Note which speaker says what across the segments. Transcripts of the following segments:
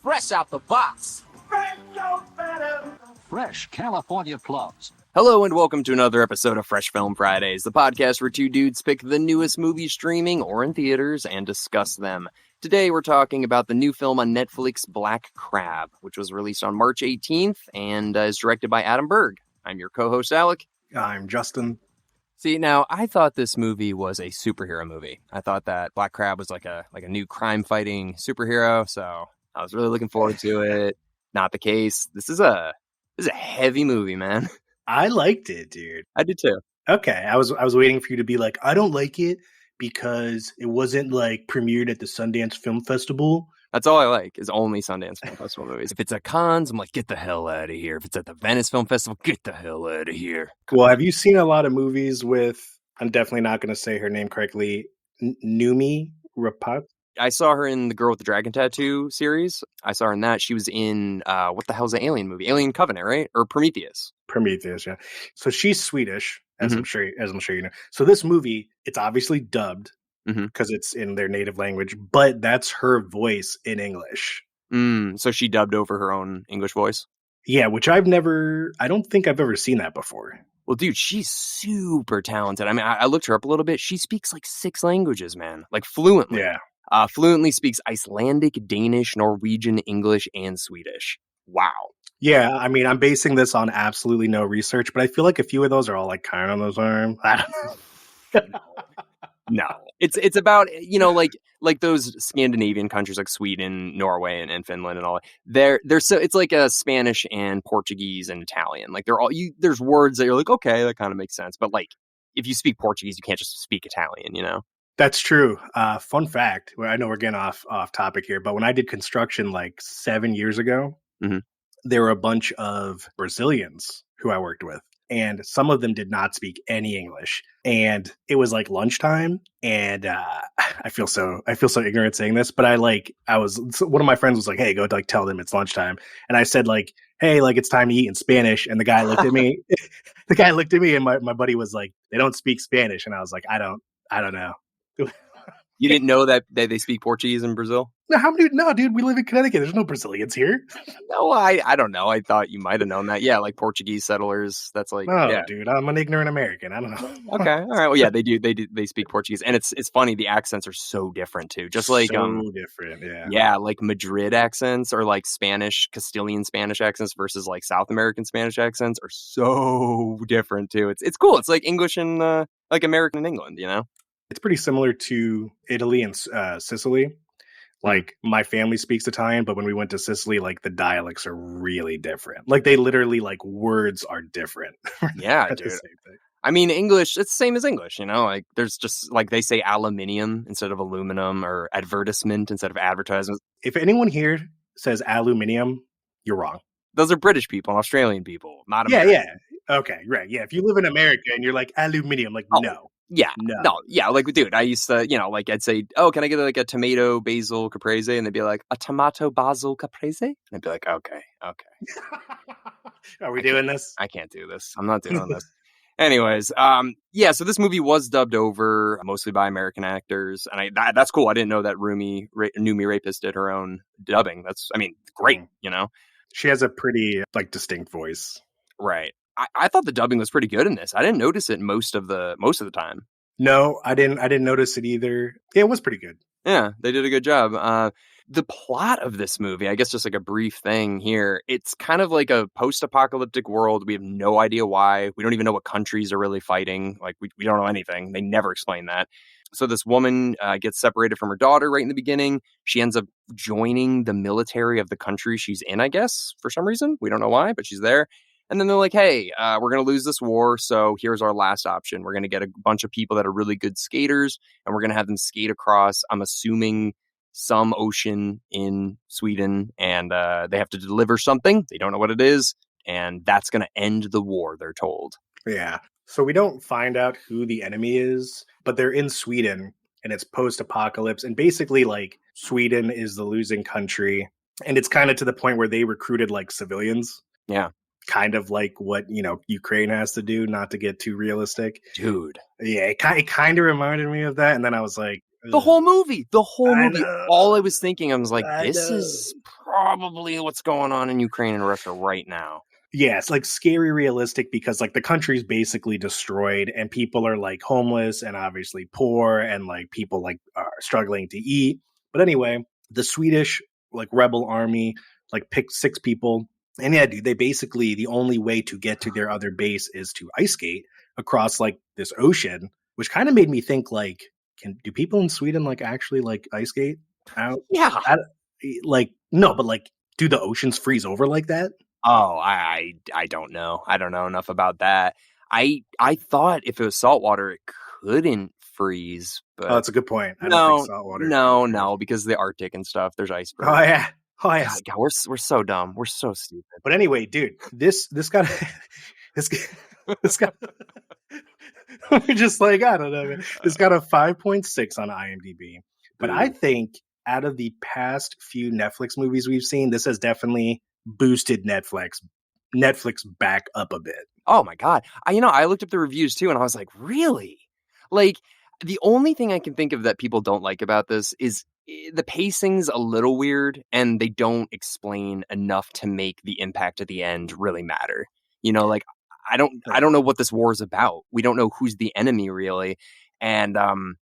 Speaker 1: Fresh out the box.
Speaker 2: Fresh California plums.
Speaker 3: Hello and welcome to another episode of Fresh Film Fridays, the podcast where two dudes pick the newest movies streaming or in theaters and discuss them. Today we're talking about the new film on Netflix, Black Crab, which was released on March 18th and is directed by Adam Berg. I'm your co-host, Alec.
Speaker 4: I'm Justin.
Speaker 3: See, now, I thought this movie was a superhero movie. I thought that Black Crab was like a new crime-fighting superhero, so I was really looking forward to it. Not the case. This is a heavy movie, man.
Speaker 4: I liked it, dude.
Speaker 3: I did too.
Speaker 4: Okay, I was waiting for you to be like, I don't like it because it wasn't like premiered at the Sundance Film Festival.
Speaker 3: That's all I like, is only Sundance Film Festival movies. If it's at Cannes, I'm like, get the hell out of here. If it's at the Venice Film Festival, get the hell out of here.
Speaker 4: Well, have you seen a lot of movies with, I'm definitely not going to say her name correctly, Noomi Rapace?
Speaker 3: I saw her in the Girl with the Dragon Tattoo series. I saw her in that. She was in, what the hell's the Alien movie? Alien Covenant, right? Or Prometheus.
Speaker 4: Prometheus, yeah. So she's Swedish, as I'm sure you know. So this movie, it's obviously dubbed, because it's in their native language, but that's her voice in English.
Speaker 3: So she dubbed over her own English voice?
Speaker 4: Yeah, which I don't think I've ever seen that before.
Speaker 3: Well, dude, she's super talented. I mean, I looked her up a little bit. She speaks like 6 languages, man. Like fluently.
Speaker 4: Yeah.
Speaker 3: Fluently speaks Icelandic, Danish, Norwegian, English, and Swedish. Wow.
Speaker 4: Yeah, I mean, I'm basing this on absolutely no research, but I feel like a few of those are all like kind of the same. I don't know.
Speaker 3: No, it's about, like those Scandinavian countries like Sweden, Norway, and Finland and all that. They're so it's like a Spanish and Portuguese and Italian. Like they're all there's words that you're like, okay, that kind of makes sense. But like if you speak Portuguese, you can't just speak Italian, you know?
Speaker 4: That's true. Fun fact. I know we're getting off topic here, but when I did construction like 7 years ago, there were a bunch of Brazilians who I worked with. And some of them did not speak any English. And it was like lunchtime. And I feel so ignorant saying this, but one of my friends was like, hey, go like tell them it's lunchtime. And I said like, hey, like it's time to eat in Spanish. And the guy looked at me. And my buddy was like, they don't speak Spanish. And I was like, I don't know.
Speaker 3: You didn't know that they speak Portuguese in Brazil?
Speaker 4: No, dude, we live in Connecticut. There's no Brazilians here.
Speaker 3: No, I don't know. I thought you might have known that. Yeah, like Portuguese settlers. That's like, yeah.
Speaker 4: Dude, I'm an ignorant American. I don't know.
Speaker 3: Okay, all right. Well, yeah, they do. They speak Portuguese, and it's funny. The accents are so different too. Just like
Speaker 4: different, yeah.
Speaker 3: Yeah, like Madrid accents or like Castilian Spanish accents versus like South American Spanish accents are so different too. It's cool. It's like English and like American in England, you know.
Speaker 4: It's pretty similar to Italy and Sicily. Like my family speaks Italian, but when we went to Sicily, like the dialects are really different. Like they literally like words are different.
Speaker 3: Yeah, dude. I mean, English, it's the same as English, you know, like there's just like they say aluminium instead of aluminum or advertisement instead of advertisement.
Speaker 4: If anyone here says aluminium, you're wrong.
Speaker 3: Those are British people and Australian people, not American.
Speaker 4: Yeah. Okay, right. Yeah. If you live in America and you're like aluminium, like no.
Speaker 3: Yeah, no, yeah, like, dude, I used to, like, I'd say, oh, can I get like a tomato basil caprese? And they'd be like, a tomato basil caprese? And I'd be like, okay.
Speaker 4: Are we doing this?
Speaker 3: I can't do this. I'm not doing this. Anyways, yeah, so this movie was dubbed over mostly by American actors, and that's cool. I didn't know that Noomi Rapace did her own dubbing. That's, I mean, great, you know?
Speaker 4: She has a pretty, like, distinct voice.
Speaker 3: Right. I thought the dubbing was pretty good in this. I didn't notice it most of the time.
Speaker 4: No, I didn't notice it either. Yeah, it was pretty good.
Speaker 3: Yeah, they did a good job. The plot of this movie, I guess just like a brief thing here, it's kind of like a post-apocalyptic world. We have no idea why. We don't even know what countries are really fighting. Like, we don't know anything. They never explain that. So this woman gets separated from her daughter right in the beginning. She ends up joining the military of the country she's in, I guess, for some reason. We don't know why, but she's there. And then they're like, hey, we're going to lose this war, so here's our last option. We're going to get a bunch of people that are really good skaters, and we're going to have them skate across, I'm assuming, some ocean in Sweden, and they have to deliver something. They don't know what it is, and that's going to end the war, they're told.
Speaker 4: Yeah. So we don't find out who the enemy is, but they're in Sweden, and it's post-apocalypse, and basically, like, Sweden is the losing country, and it's kind of to the point where they recruited, like, civilians.
Speaker 3: Yeah.
Speaker 4: Kind of like what, Ukraine has to do, not to get too realistic.
Speaker 3: Dude.
Speaker 4: Yeah, it kind of reminded me of that. And then I was like...
Speaker 3: The whole movie. All I was thinking, I was like, this is probably what's going on in Ukraine and Russia right now.
Speaker 4: Yeah, it's like scary realistic because like the country's basically destroyed and people are like homeless and obviously poor and like people like are struggling to eat. But anyway, the Swedish like rebel army like picked 6 people. And yeah, dude, they basically the only way to get to their other base is to ice skate across like this ocean, which kind of made me think like, do people in Sweden like actually like ice skate out?
Speaker 3: Yeah.
Speaker 4: Like no, but like do the oceans freeze over like that?
Speaker 3: Oh, I don't know. I don't know enough about that. I thought if it was saltwater, it couldn't freeze. But
Speaker 4: Oh, that's a good point. I don't think saltwater.
Speaker 3: No, because the Arctic and stuff. There's icebergs.
Speaker 4: Oh yeah. Oh yeah.
Speaker 3: God, we're so dumb. We're so stupid.
Speaker 4: But anyway, dude, this got this got we're just like I don't know, man. This got a 5.6 on IMDb. But I think out of the past few Netflix movies we've seen, this has definitely boosted Netflix back up a bit.
Speaker 3: Oh my God. I looked up the reviews too and I was like, really? Like the only thing I can think of that people don't like about this is the pacing's a little weird and they don't explain enough to make the impact at the end really matter. Like I don't know what this war is about. We don't know who's the enemy really. And,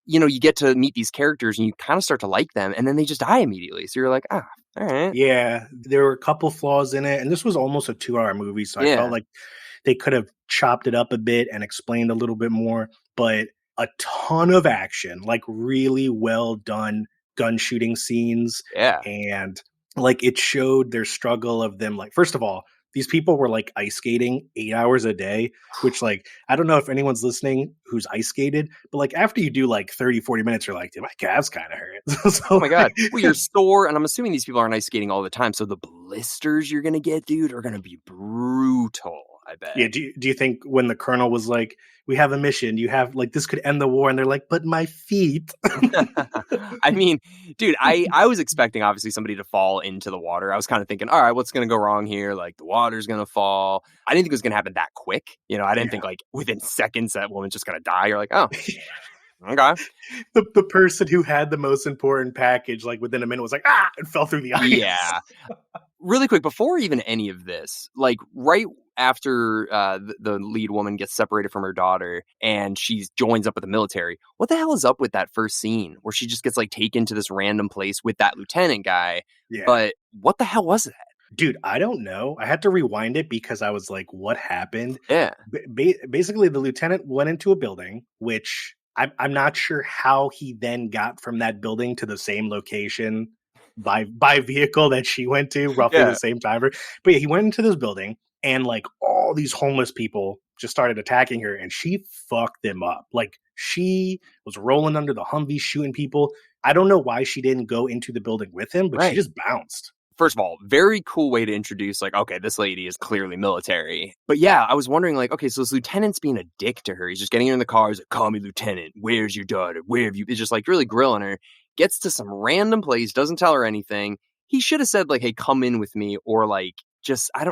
Speaker 3: you get to meet these characters and you kind of start to like them and then they just die immediately. So you're like, all right.
Speaker 4: Yeah, there were a couple flaws in it. And this was almost a 2-hour movie. So I felt like they could have chopped it up a bit and explained a little bit more. But a ton of action, like really well done gun shooting scenes.
Speaker 3: Yeah.
Speaker 4: And like it showed their struggle of them. Like, first of all, these people were like ice skating 8 hours a day, which like, I don't know if anyone's listening who's ice skated, but like after you do like 30, 40 minutes, you're like, dude, my calves kind of hurt. So,
Speaker 3: oh my God. Well, you're sore. And I'm assuming these people aren't ice skating all the time. So the blisters you're going to get, dude, are going to be brutal. I bet.
Speaker 4: Yeah. Do you think when the colonel was like, we have a mission, you have like, this could end the war. And they're like, but my feet.
Speaker 3: I mean, dude, I was expecting obviously somebody to fall into the water. I was kind of thinking, all right, what's going to go wrong here? Like the water's going to fall. I didn't think it was going to happen that quick. I didn't think like within seconds that woman's just going to die. You're like, oh, okay.
Speaker 4: The person who had the most important package, like within a minute was like, and fell through the ice.
Speaker 3: Yeah. Really quick, before even any of this, like right after the lead woman gets separated from her daughter and she joins up with the military, what the hell is up with that first scene where she just gets like taken to this random place with that lieutenant guy? Yeah. But what the hell was that?
Speaker 4: Dude, I don't know. I had to rewind it because I was like, what happened?
Speaker 3: Yeah.
Speaker 4: Basically, the lieutenant went into a building, which I'm not sure how he then got from that building to the same location by vehicle that she went to roughly the same time. But yeah, he went into this building and like all these homeless people just started attacking her and she fucked them up. Like she was rolling under the Humvee shooting people. I don't know why she didn't go into the building with him, but she just bounced.
Speaker 3: First of all, very cool way to introduce like, okay, this lady is clearly military. But yeah, I was wondering like, okay, so this lieutenant's being a dick to her. He's just getting her in the car. He's like, call me lieutenant. Where's your daughter? Where have you? It's just like really grilling her. Gets to some random place, doesn't tell her anything. He should have said like, hey, come in with me. Or like,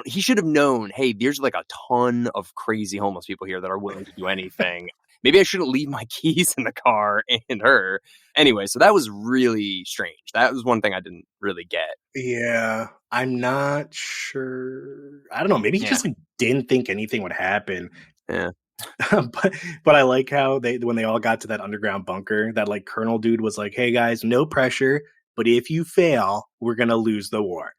Speaker 3: he should have known, hey, there's like a ton of crazy homeless people here that are willing to do anything. Maybe I shouldn't leave my keys in the car and her. Anyway, so that was really strange. That was one thing I didn't really get.
Speaker 4: Yeah, I'm not sure. I don't know. Maybe he just like didn't think anything would happen.
Speaker 3: Yeah.
Speaker 4: but I like how when they all got to that underground bunker, that like Colonel dude was like, hey guys, no pressure, but if you fail, we're going to lose the war.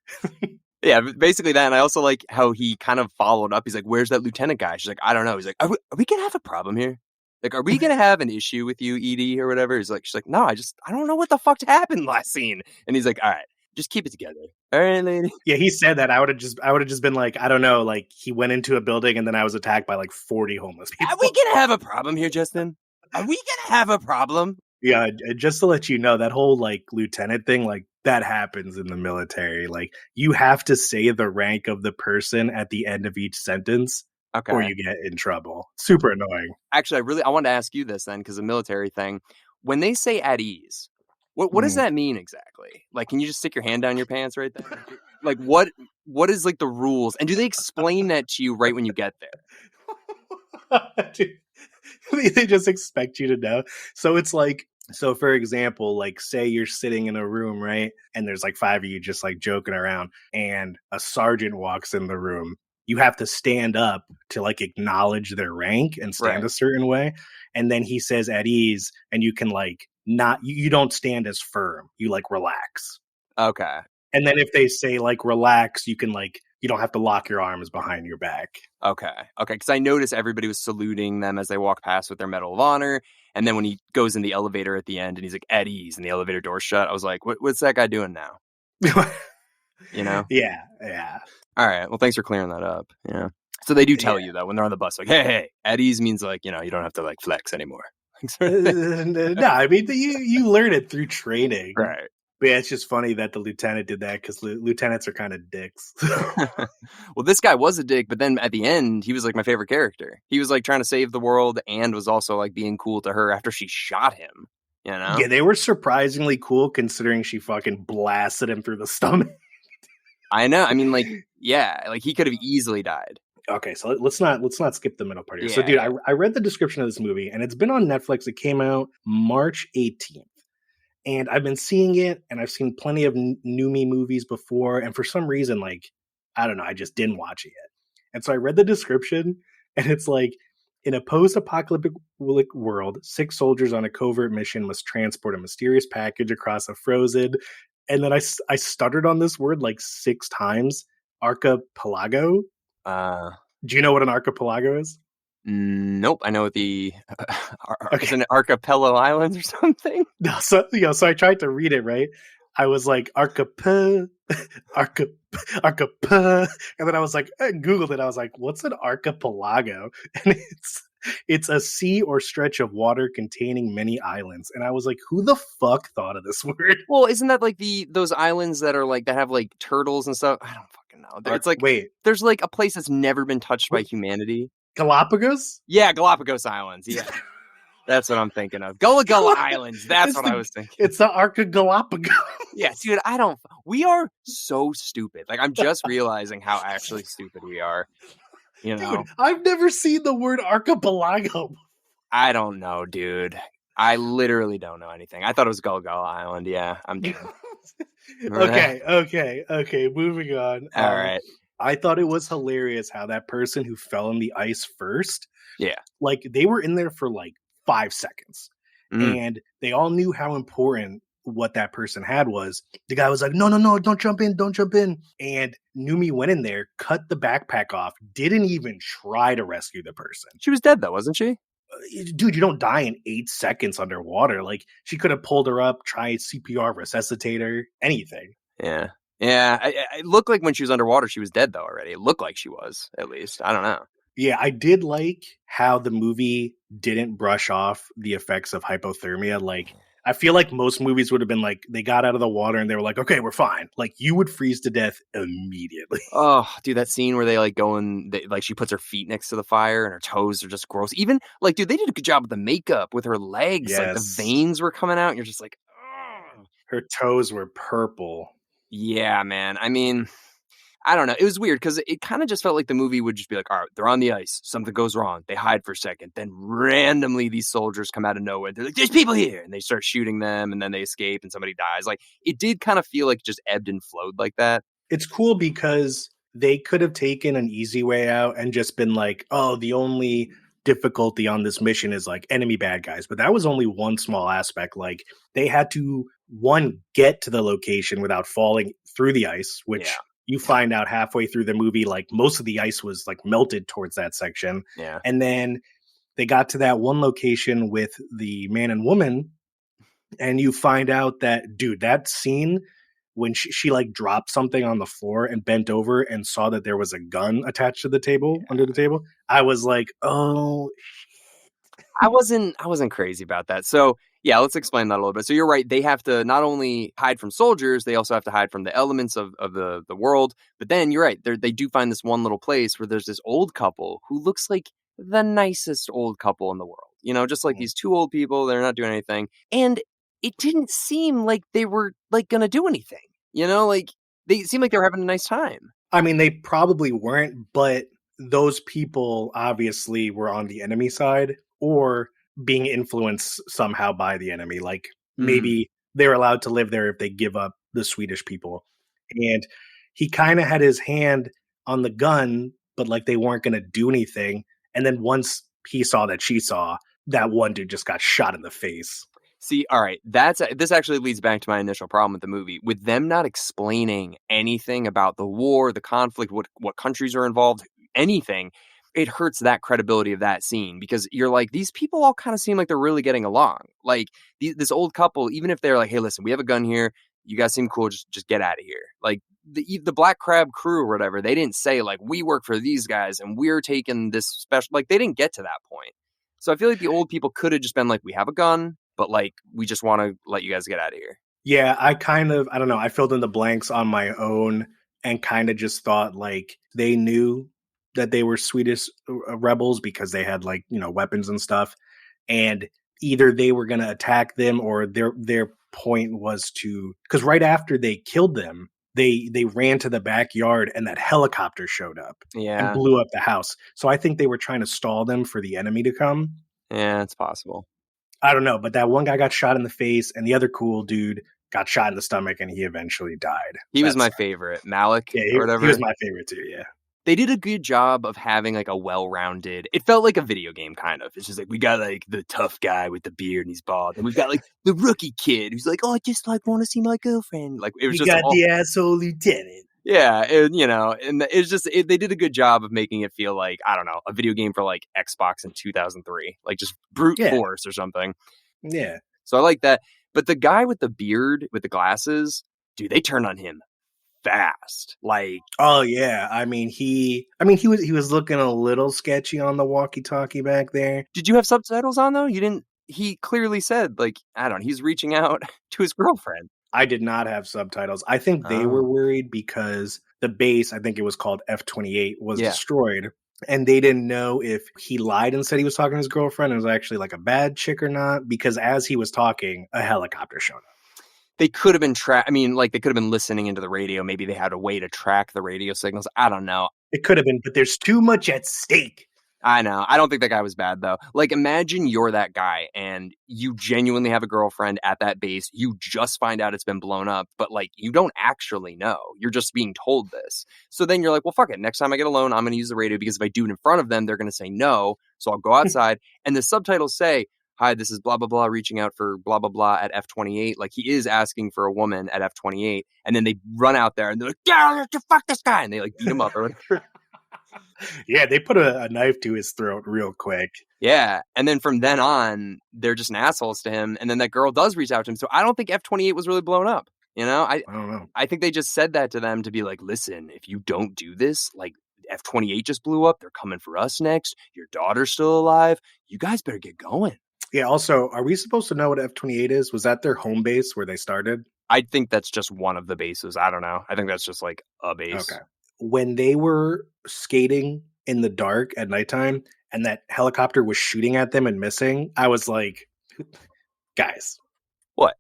Speaker 3: Yeah, basically that. And I also like how he kind of followed up. He's like, where's that lieutenant guy? She's like, I don't know. He's like, are we going to have a problem here? Like, are we going to have an issue with you, Edie, or whatever? She's like, no, I don't know what the fuck happened last scene. And he's like, all right, just keep it together. All right, lady.
Speaker 4: Yeah, he said that. I would have just been like, I don't know. Like he went into a building and then I was attacked by like 40 homeless people.
Speaker 3: Are we going to have a problem here, Justin? Are we going to have a problem?
Speaker 4: Yeah, just to let you know, that whole like lieutenant thing, like that happens in the military. Like you have to say the rank of the person at the end of each sentence. Okay. Or you get in trouble. Super annoying.
Speaker 3: Actually, I wanted to ask you this then, because the military thing, when they say at ease, what does that mean exactly? Like, can you just stick your hand down your pants right there? Like, what is like the rules? And do they explain that to you right when you get there?
Speaker 4: Dude, they just expect you to know. So it's like So, for example, like, say you're sitting in a room, right? And there's like 5 of you just like joking around, and a sergeant walks in the room. You have to stand up to like acknowledge their rank and stand
Speaker 3: Right.
Speaker 4: a certain way. And then he says at ease, and you can like not, you don't stand as firm. You like relax.
Speaker 3: Okay.
Speaker 4: And then if they say like relax, you can like, you don't have to lock your arms behind your back.
Speaker 3: Okay. Because I noticed everybody was saluting them as they walk past with their Medal of Honor. And then when he goes in the elevator at the end and he's like, at ease, and the elevator door shut, I was like, what's that guy doing now? You know?
Speaker 4: Yeah. Yeah.
Speaker 3: All right. Well, thanks for clearing that up. Yeah. So they do tell
Speaker 4: Yeah.
Speaker 3: you, though, when they're on the bus, like, hey, at ease means like, you don't have to like flex anymore.
Speaker 4: No, I mean, you learn it through training.
Speaker 3: Right.
Speaker 4: But yeah, it's just funny that the lieutenant did that because lieutenants are kind of dicks.
Speaker 3: Well, this guy was a dick, but then at the end, he was like my favorite character. He was like trying to save the world and was also like being cool to her after she shot him.
Speaker 4: Yeah, they were surprisingly cool considering she fucking blasted him through the stomach.
Speaker 3: I know. I mean, like, yeah, like he could have easily died.
Speaker 4: Okay, so let's not skip the middle part here.
Speaker 3: Yeah,
Speaker 4: So, dude, I read the description of this movie, and it's been on Netflix. It came out March 18th. And I've been seeing it, and I've seen plenty of new me movies before. And for some reason, like, I don't know, I just didn't watch it yet. And so I read the description, and it's like, in a post-apocalyptic world, 6 soldiers on a covert mission must transport a mysterious package across a frozen. And then I stuttered on this word like 6 times. Archipelago. Do you know what an archipelago is?
Speaker 3: Nope. I know the
Speaker 4: Okay.
Speaker 3: Isn't it Archipelago Islands or something?
Speaker 4: No, so I tried to read it right. I was like archipelago, and then I was like, I Googled it. I was like, what's an archipelago? And it's a sea or stretch of water containing many islands. And I was like, who the fuck thought of this word?
Speaker 3: Well, isn't that like those islands that are like that have like turtles and stuff? I don't fucking know. It's like there's like a place that's never been touched by humanity.
Speaker 4: Galapagos?
Speaker 3: Yeah, Galapagos Islands. Yeah. That's what I'm thinking of. Gullah Gullah Islands. That's what I was thinking.
Speaker 4: It's the Arc of Galapagos.
Speaker 3: Yeah, dude, we are so stupid. Like, I'm just realizing how actually stupid we are. Dude,
Speaker 4: I've never seen the word archipelago.
Speaker 3: I don't know, dude. I literally don't know anything. I thought it was Gullah Gullah Island. Yeah, I'm done.
Speaker 4: Okay. Moving on.
Speaker 3: All right.
Speaker 4: I thought it was hilarious how that person who fell in the ice first,
Speaker 3: yeah,
Speaker 4: like they were in there for like 5 seconds, and they all knew how important what that person had was. The guy was like, no, don't jump in, and Numi went in there, cut the backpack off, didn't even try to rescue the person.
Speaker 3: She was dead though, wasn't she?
Speaker 4: Dude, you don't die in 8 seconds underwater. Like, she could have pulled her up, tried CPR, resuscitate her, anything.
Speaker 3: Yeah. It looked like when she was underwater, she was dead though already. It looked like she was, at least. I don't know.
Speaker 4: Yeah, I did like how the movie didn't brush off the effects of hypothermia. Like, I feel like most movies would have been like, they got out of the water and they were like, okay, we're fine. Like, you would freeze to death immediately.
Speaker 3: Oh, dude, that scene where they like go and like she puts her feet next to the fire and her toes are just gross. Even like, dude, they did a good job with the makeup with her legs. Yes. Like the veins were coming out and you're just like, ugh.
Speaker 4: Her toes were purple.
Speaker 3: Yeah, man. I mean, I don't know. It was weird because it kind of just felt like the movie would just be like, all right, they're on the ice. Something goes wrong. They hide for a second. Then randomly these soldiers come out of nowhere. They're like, there's people here. And they start shooting them and then they escape and somebody dies. Like, it did kind of feel like it just ebbed and flowed like that.
Speaker 4: It's cool because they could have taken an easy way out and just been like, oh, the only difficulty on this mission is like enemy bad guys. But that was only one small aspect. Like, they had to, one, get to the location without falling through the ice, which you find out halfway through the movie, like most of the ice was like melted towards that section.
Speaker 3: Yeah.
Speaker 4: And then they got to that one location with the man and woman, and you find out that, dude, that scene when she like dropped something on the floor and bent over and saw that there was a gun attached to the table, under the table, I was like, oh shit.
Speaker 3: I wasn't crazy about that. So yeah, let's explain that a little bit. So you're right. They have to not only hide from soldiers, they also have to hide from the elements of the world. But then you're right. They do find this one little place where there's this old couple who looks like the nicest old couple in the world. Just like these 2 old people. They're not doing anything. And it didn't seem like they were like going to do anything. Like they seemed like they were having a nice time.
Speaker 4: I mean, they probably weren't, but those people obviously were on the enemy side, or being influenced somehow by the enemy. Like maybe they're allowed to live there if they give up the Swedish people. And he kind of had his hand on the gun, but like they weren't going to do anything. And then once he saw that she saw, that one dude just got shot in the face.
Speaker 3: See, all right, this actually leads back to my initial problem with the movie. With them not explaining anything about the war, the conflict, what countries are involved, anything, it hurts that credibility of that scene, because you're like, these people all kind of seem like they're really getting along. Like this old couple, even if they're like, hey, listen, we have a gun here, you guys seem cool, just get out of here. Like the Black Crab crew or whatever, they didn't say like, we work for these guys and we're taking this special, like they didn't get to that point. So I feel like the old people could have just been like, we have a gun, but like, we just want to let you guys get out of here.
Speaker 4: Yeah, I don't know. I filled in the blanks on my own and kind of just thought like they knew that they were Swedish rebels because they had like, weapons and stuff. And either they were going to attack them or their point was to, because right after they killed them, they ran to the backyard and that helicopter showed up and blew up the house. So I think they were trying to stall them for the enemy to come.
Speaker 3: Yeah, it's possible.
Speaker 4: I don't know, but that one guy got shot in the face and the other cool dude got shot in the stomach and he eventually died.
Speaker 3: He was my favorite. Malik or whatever.
Speaker 4: He was my favorite too, yeah.
Speaker 3: They did a good job of having like a well-rounded, it felt like a video game kind of. It's just like, we got like the tough guy with the beard and he's bald. And we've got like the rookie kid who's like, oh, I just like want to see my girlfriend. Like it was just
Speaker 4: the asshole lieutenant.
Speaker 3: Yeah. And it's just, they did a good job of making it feel like, I don't know, a video game for like Xbox in 2003, like just brute force or something.
Speaker 4: Yeah.
Speaker 3: So I like that. But the guy with the beard, with the glasses, dude, they turned on him fast. Like,
Speaker 4: oh yeah, he was looking a little sketchy on the walkie-talkie back there.
Speaker 3: Did you have subtitles on though? You didn't. He clearly said, like, I don't know, he's reaching out to his girlfriend.
Speaker 4: I did not have subtitles. I think they were worried because the base, I think it was called F-28, was destroyed. And they didn't know if he lied and said he was talking to his girlfriend and was actually like a bad chick or not. Because as he was talking, a helicopter showed up.
Speaker 3: They could have been they could have been listening into the radio. Maybe they had a way to track the radio signals. I don't know.
Speaker 4: It could have been, but there's too much at stake.
Speaker 3: I know. I don't think that guy was bad, though. Like, imagine you're that guy and you genuinely have a girlfriend at that base. You just find out it's been blown up, but, like, you don't actually know. You're just being told this. So then you're like, well, fuck it. Next time I get alone, I'm going to use the radio because if I do it in front of them, they're going to say no. So I'll go outside. And the subtitles say, hi, this is blah, blah, blah, reaching out for blah, blah, blah at F-28. Like, he is asking for a woman at F-28. And then they run out there and they're like, yeah, fuck this guy. And they, like, beat him up or whatever.
Speaker 4: Yeah, they put a knife to his throat real quick.
Speaker 3: Yeah, and then from then on, they're just an assholes to him. And then that girl does reach out to him. So I don't think F-28 was really blown up. I
Speaker 4: don't know.
Speaker 3: I think they just said that to them to be like, listen, if you don't do this, like F-28 just blew up. They're coming for us next. Your daughter's still alive. You guys better get going.
Speaker 4: Yeah, also, are we supposed to know what F-28 is? Was that their home base where they started?
Speaker 3: I think that's just one of the bases. I don't know. I think that's just like a base.
Speaker 4: Okay. When they were skating in the dark at nighttime and that helicopter was shooting at them and missing, I was like, guys.
Speaker 3: What?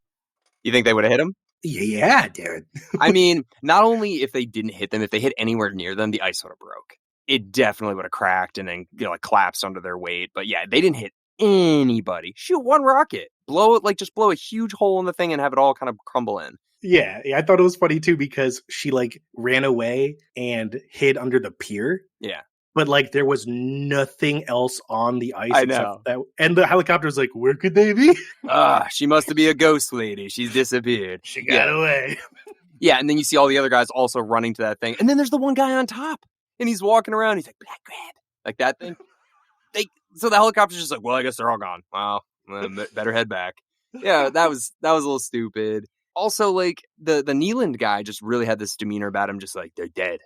Speaker 3: You think they would have hit him?
Speaker 4: Yeah, dude.
Speaker 3: I mean, not only if they didn't hit them, if they hit anywhere near them, the ice would have broke. It definitely would have cracked and then like collapsed under their weight. But yeah, they didn't hit anybody. Shoot one rocket. Blow it, like just blow a huge hole in the thing and have it all kind of crumble in.
Speaker 4: Yeah, I thought it was funny too because she like ran away and hid under the pier.
Speaker 3: Yeah.
Speaker 4: But like there was nothing else on the ice.
Speaker 3: I know.
Speaker 4: That, and the helicopter's like, where could they be?
Speaker 3: She must be a ghost lady. She's disappeared.
Speaker 4: She got away.
Speaker 3: Yeah, and then you see all the other guys also running to that thing. And then there's the one guy on top. And he's walking around. He's like, Black Crab. Like that thing. So the helicopter's just like, well, I guess they're all gone. Well, better head back. Yeah, that was a little stupid. Also, like, the Neeland guy just really had this demeanor about him, just like, they're dead.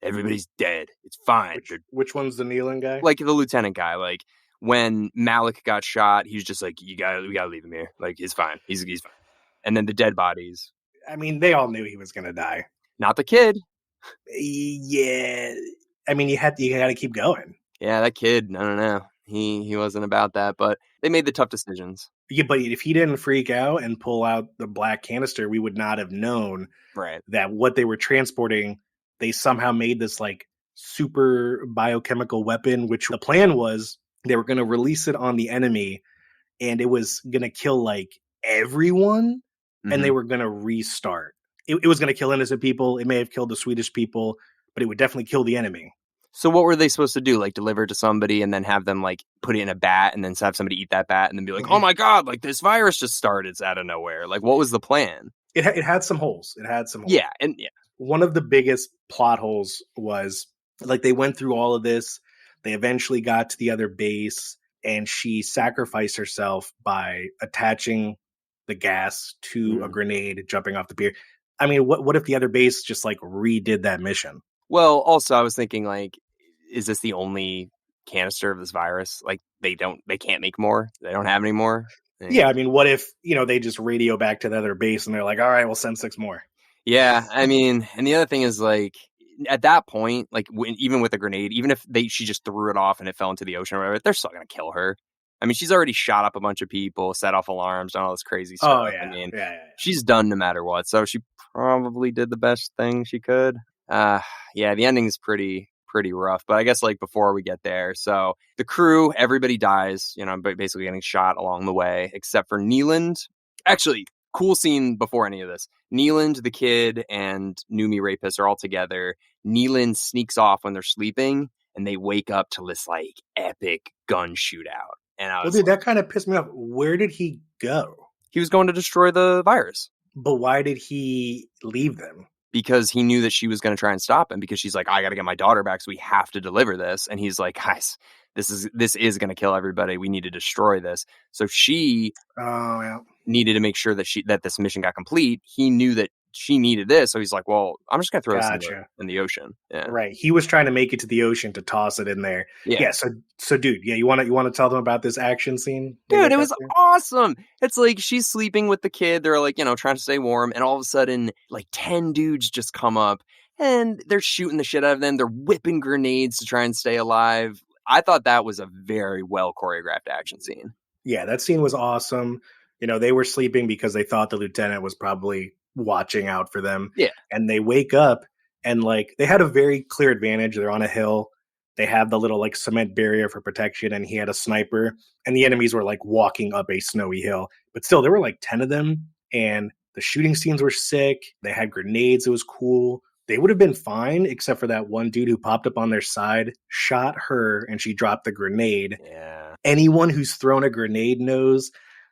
Speaker 3: Everybody's dead. It's fine.
Speaker 4: Which one's the Neeland guy?
Speaker 3: Like, the lieutenant guy. Like, when Malik got shot, he was just like, we gotta leave him here. Like, he's fine. He's fine. And then the dead bodies.
Speaker 4: I mean, they all knew he was going to die.
Speaker 3: Not the kid.
Speaker 4: Yeah. I mean, you had to keep going.
Speaker 3: Yeah, that kid, I don't know. He wasn't about that, but they made the tough decisions.
Speaker 4: Yeah, but if he didn't freak out and pull out the black canister, we would not have known that what they were transporting, they somehow made this like super biochemical weapon, which the plan was they were going to release it on the enemy and it was going to kill like everyone, and they
Speaker 3: Mhm.
Speaker 4: were going to restart. It was going to kill innocent people. It may have killed the Swedish people, but it would definitely kill the enemy.
Speaker 3: So what were they supposed to do? Like deliver it to somebody and then have them like put it in a bat and then have somebody eat that bat and then be like, oh my God, like this virus just started out of nowhere. Like what was the plan?
Speaker 4: It had some holes. It had some holes.
Speaker 3: Yeah. And yeah.
Speaker 4: One of the biggest plot holes was like they went through all of this. They eventually got to the other base, and she sacrificed herself by attaching the gas to a grenade, jumping off the pier. I mean, what if the other base just like redid that mission?
Speaker 3: Well, also I was thinking like, is this the only canister of this virus? Like they can't make more. They don't have any more.
Speaker 4: Yeah, I mean, what if, they just radio back to the other base and they're like, all right, we'll send 6 more.
Speaker 3: Yeah, I mean, and the other thing is like at that point, like even with a grenade, even if she just threw it off and it fell into the ocean or whatever, they're still gonna kill her. I mean, she's already shot up a bunch of people, set off alarms, done all this crazy stuff.
Speaker 4: Oh yeah,
Speaker 3: I mean,
Speaker 4: yeah.
Speaker 3: she's done no matter what. So she probably did the best thing she could. Yeah, the ending's pretty rough. But I guess like before we get there, so the crew, everybody dies, basically getting shot along the way, except for Neeland. Actually, cool scene before any of this. Neeland, the kid, and Numi Rapist are all together. Neeland sneaks off when they're sleeping, and they wake up to this like epic gun shootout. And I was
Speaker 4: that kind of pissed me off. Where did he go?
Speaker 3: He was going to destroy the virus.
Speaker 4: But why did he leave them?
Speaker 3: Because he knew that she was going to try and stop him, because she's like, I got to get my daughter back, so we have to deliver this. And he's like, guys, this is going to kill everybody. We need to destroy this. So she needed to make sure that this mission got complete. He knew that she needed this, so he's like, well, I'm just going to throw this in the ocean. Yeah.
Speaker 4: Right. He was trying to make it to the ocean to toss it in there. Yeah. So dude, you want to tell them about this action scene?
Speaker 3: Dude, it was awesome. It's like she's sleeping with the kid. They're like, trying to stay warm. And all of a sudden, like 10 dudes just come up and they're shooting the shit out of them. They're whipping grenades to try and stay alive. I thought that was a very well choreographed action scene.
Speaker 4: Yeah, that scene was awesome. They were sleeping because they thought the lieutenant was probably watching out for them.
Speaker 3: Yeah.
Speaker 4: And they wake up and like they had a very clear advantage. They're on a hill. They have the little like cement barrier for protection, and he had a sniper, and the enemies were like walking up a snowy hill. But still, there were like 10 of them, and the shooting scenes were sick. They had grenades. It was cool. They would have been fine, except for that one dude who popped up on their side, shot her, and she dropped the grenade.
Speaker 3: Yeah.
Speaker 4: Anyone who's thrown a grenade knows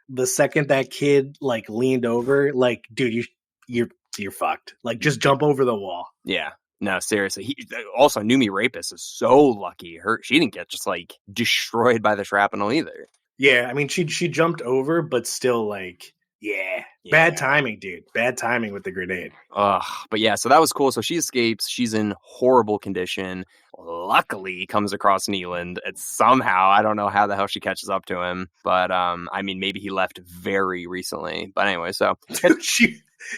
Speaker 4: the second that kid like leaned over, like, dude, you're fucked. Like, just jump over the wall.
Speaker 3: Yeah. No, seriously. Also, Numi Rapist is so lucky. She didn't get just like destroyed by the shrapnel either.
Speaker 4: Yeah, I mean, she jumped over, but still, like, yeah. Bad timing, dude. Bad timing with the grenade.
Speaker 3: But yeah, so that was cool. So she escapes. She's in horrible condition. Luckily, comes across Neeland. It's somehow, I don't know how the hell she catches up to him, but I mean, maybe he left very recently. But anyway, so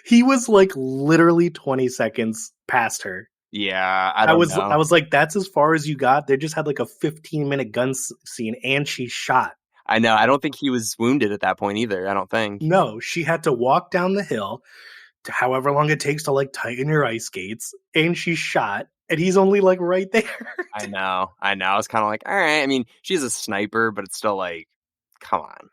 Speaker 4: he was like literally 20 seconds past her.
Speaker 3: Yeah, I
Speaker 4: was like, that's as far as you got? They just had like a 15-minute gun scene, and she shot.
Speaker 3: I know. I don't think he was wounded at that point either. I don't think.
Speaker 4: No, she had to walk down the hill to however long it takes to like tighten your ice skates, and she shot, and he's only like right there.
Speaker 3: I know. It's kind of like, all right. I mean, she's a sniper, but it's still like, come on.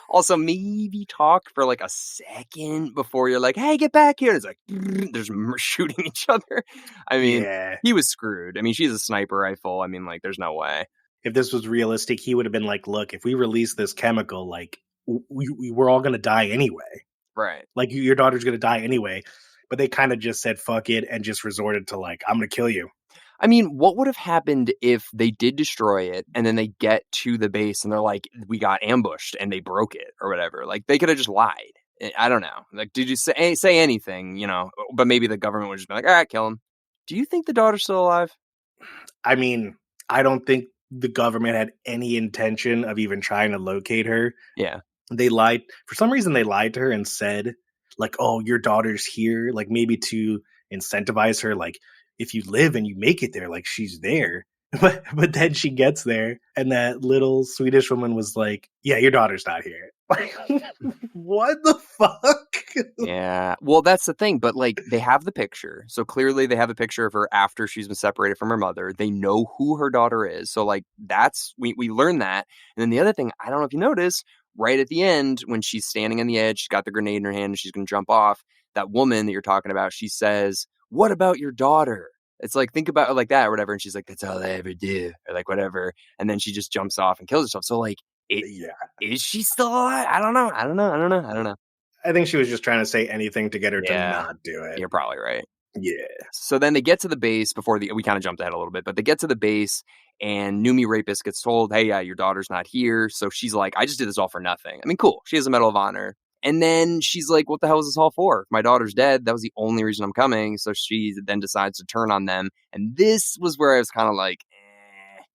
Speaker 3: Also, maybe talk for like a second before you're like, hey, get back here. It's like, there's shooting each other. I mean, He was screwed. I mean, she's a sniper rifle. I mean, like, there's no way.
Speaker 4: If this was realistic, he would have been like, look, if we release this chemical, like, we're all going to die anyway.
Speaker 3: Right.
Speaker 4: Like, your daughter's going to die anyway. But they kind of just said, fuck it, and just resorted to like, I'm going to kill you.
Speaker 3: I mean, what would have happened if they did destroy it and then they get to the base and they're like, we got ambushed and they broke it or whatever? Like, they could have just lied. I don't know. Like, did you say anything, but maybe the government would just be like, all right, kill him. Do you think the daughter's still alive?
Speaker 4: I mean, I don't think the government had any intention of even trying to locate her.
Speaker 3: Yeah.
Speaker 4: They lied. For some reason, they lied to her and said, like, oh, your daughter's here. Like, maybe to incentivize her, like, if you live and you make it there, like, she's there. But then she gets there, and that little Swedish woman was like, yeah, your daughter's not here. Like, what the fuck?
Speaker 3: Yeah. Well, that's the thing. But like, they have the picture. So clearly they have a picture of her after she's been separated from her mother. They know who her daughter is. So like, we learn that. And then the other thing, I don't know if you noticed, right at the end, when she's standing on the edge, she's got the grenade in her hand and she's going to jump off, that woman that you're talking about, she says, "What about your daughter?" It's like, think about it like that or whatever. And she's like, "That's all I ever do," or like whatever. And then she just jumps off and kills herself. So like, is she still alive? I don't know.
Speaker 4: I think she was just trying to say anything to get her to not do it.
Speaker 3: You're probably right.
Speaker 4: Yeah.
Speaker 3: So then they get to the base we kind of jumped ahead a little bit, but they get to the base and Numi Rapist gets told, "Hey, your daughter's not here." So she's like, "I just did this all for nothing." I mean, cool. She has a Medal of Honor. And then she's like, "What the hell is this all for? If my daughter's dead, that was the only reason I'm coming." So she then decides to turn on them. And this was where I was kind of like,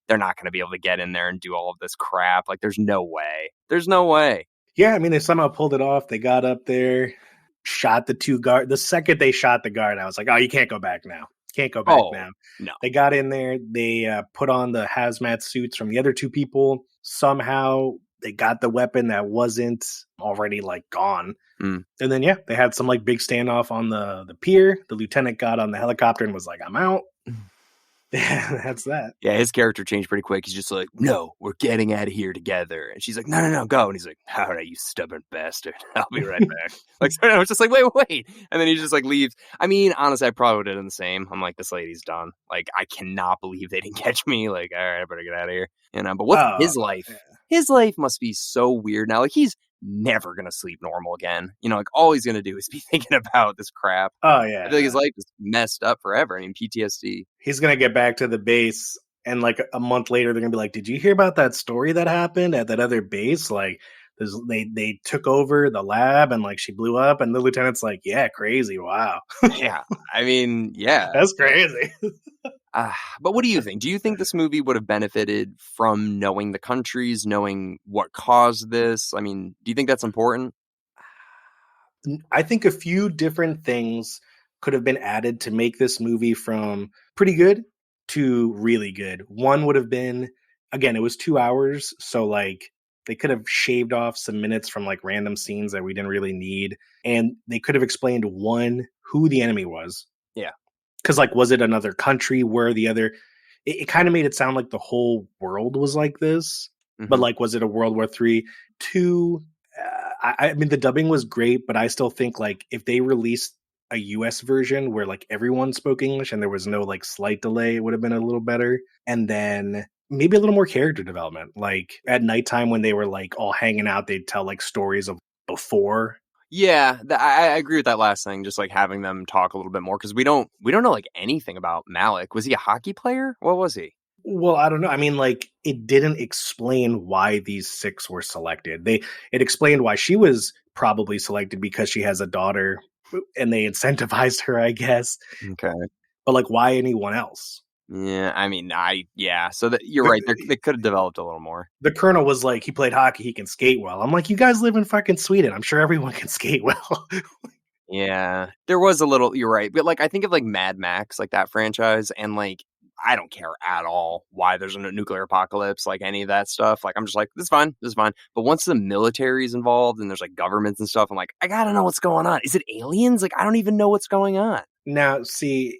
Speaker 3: they're not going to be able to get in there and do all of this crap. Like, there's no way. There's no way.
Speaker 4: Yeah, I mean, they somehow pulled it off. They got up there, shot the two guard. The second they shot the guard, I was like, "Oh, you can't go back now. Can't go back now."
Speaker 3: No.
Speaker 4: They got in there. They put on the hazmat suits from the other two people. Somehow they got the weapon that wasn't already like gone. And then, they had some like big standoff on the pier. The lieutenant got on the helicopter and was like, "I'm out." That's that.
Speaker 3: Yeah, his character changed pretty quick. He's just like, "No, we're getting out of here together." And she's like, No, go. And he's like, "All right, you stubborn bastard. I'll be right back." Like, so I was just like, wait. And then he just like leaves. I mean, honestly, I probably would have done the same. I'm like, this lady's done. Like, I cannot believe they didn't catch me. Like, all right, I better get out of here. But what's his life? Yeah. His life must be so weird now. Like, he's never going to sleep normal again. Like, all he's going to do is be thinking about this crap.
Speaker 4: Oh, yeah.
Speaker 3: I feel like his life is messed up forever. I mean, PTSD.
Speaker 4: He's going to get back to the base, and like a month later, they're going to be like, "Did you hear about that story that happened at that other base? Like, they took over the lab, and like she blew up." And the lieutenant's like, "Yeah, crazy. Wow."
Speaker 3: Yeah. I mean, yeah.
Speaker 4: That's crazy.
Speaker 3: But what do you think? Do you think this movie would have benefited from knowing the countries, knowing what caused this? I mean, do you think that's important?
Speaker 4: I think a few different things could have been added to make this movie from pretty good to really good. One would have been, again, it was 2 hours. So like they could have shaved off some minutes from like random scenes that we didn't really need. And they could have explained, one, who the enemy was.
Speaker 3: Yeah.
Speaker 4: Because like, was it another country where the other, it kind of made it sound like the whole world was like this, but like, was it a World War III? Two, I mean, the dubbing was great, but I still think like if they released a US version where like everyone spoke English and there was no like slight delay, it would have been a little better. And then maybe a little more character development. Like at nighttime when they were like all hanging out, they'd tell like stories of before.
Speaker 3: Yeah, I agree with that last thing. Just like having them talk a little bit more, because we don't know like anything about Malik. Was he a hockey player? What was he?
Speaker 4: Well, I don't know. I mean, like it didn't explain why these 6 were selected. It explained why she was probably selected because she has a daughter, and they incentivized her, I guess.
Speaker 3: Okay,
Speaker 4: but like, why anyone else?
Speaker 3: Yeah, I mean, so that you're right. They could have developed a little more.
Speaker 4: The colonel was like, he played hockey, he can skate well. I'm like, you guys live in fucking Sweden. I'm sure everyone can skate well.
Speaker 3: Yeah, there was a little, you're right. But like, I think of like Mad Max, like that franchise, and like, I don't care at all why there's a nuclear apocalypse, like any of that stuff. Like, I'm just like, this is fine. But once the military is involved and there's like governments and stuff, I'm like, I gotta know what's going on. Is it aliens? Like, I don't even know what's going on.
Speaker 4: Now, see,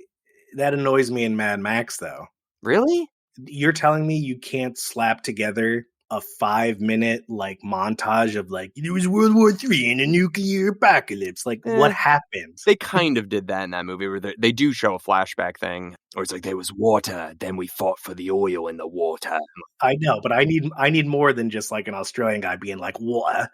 Speaker 4: that annoys me in Mad Max, though.
Speaker 3: Really?
Speaker 4: You're telling me you can't slap together a 5-minute like montage of like, it was World War III and a nuclear apocalypse? Like, what happened?
Speaker 3: They kind of did that in that movie where they do show a flashback thing, or it's like there was water, then we fought for the oil in the water.
Speaker 4: I know, but I need more than just like an Australian guy being like, "What?"